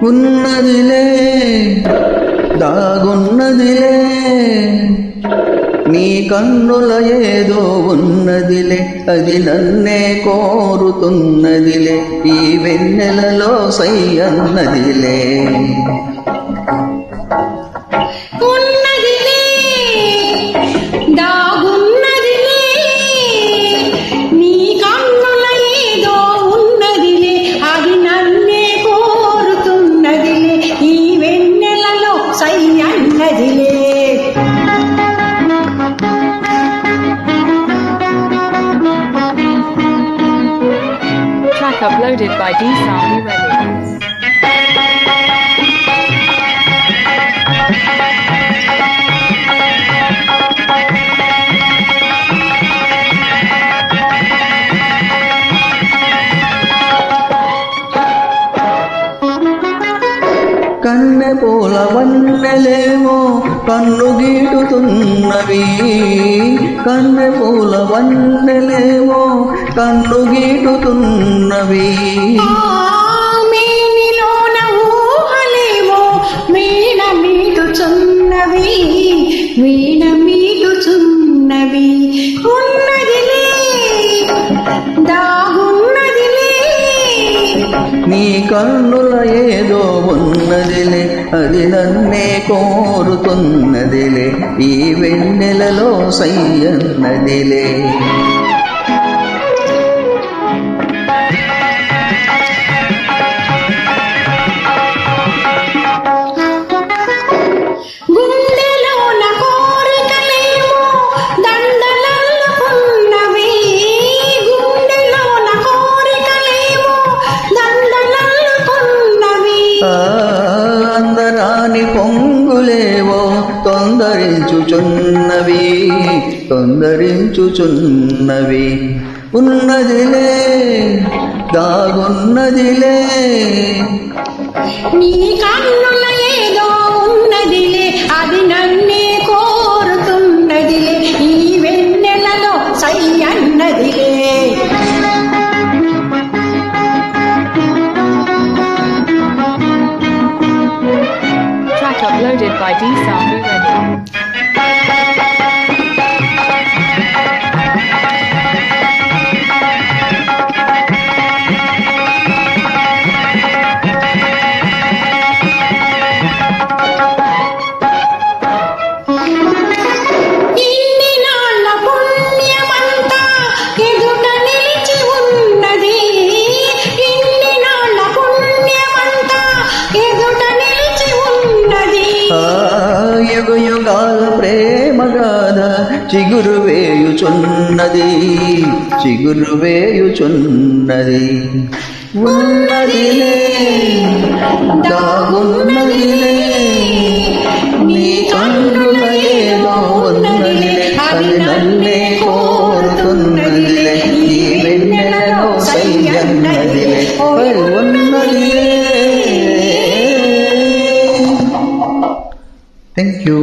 ఉన్నదిలే దాగున్నదిలే నీ కన్నుల ఏదో ఉన్నదిలే అది నన్నే కోరుతున్నదిలే ఈ వెన్నెలలో సై అన్నదిలే Track uploaded by D Sound Remix. కన్నె పూల వన్నెలేమో కన్ను గీటుతున్నవి కన్నె పూల వన్నెలేమో కన్ను గీటుతున్నవి మేనిలోన ఊహలేమో వీణ మీటుచున్నవి వీణ మీటుచున్నవి ఉన్నదిలే దాగున్నదిలే నీ కన్నుల ఏదో ఉన్నదిలే అది నన్నే కోరుతున్నదిలే ఈ వెన్నెలలో సై అన్నదిలే అందరాని పొంగులేవో తొందరించుచున్నవి ఉన్నదిలే దాగున్నదిలే నీ కన్నుల ఏదో ఉన్నదిలే అది నన్నే కోరుతున్నదిలే ఈ వెన్నెలలో సై అన్నదిలే Track uploaded by D Sound Remix. యుగాల ప్రేమగాథ చిగురు వేయుచున్నది ఉన్నదిలే దాగున్నదిలే నీ కన్నుల ఏదో ఉన్నదిలే అది నన్నే కోరుతున్నదిలే ఈ వెన్నెలలో సై అన్నదిలే ఉన్నదిలే. Thank you.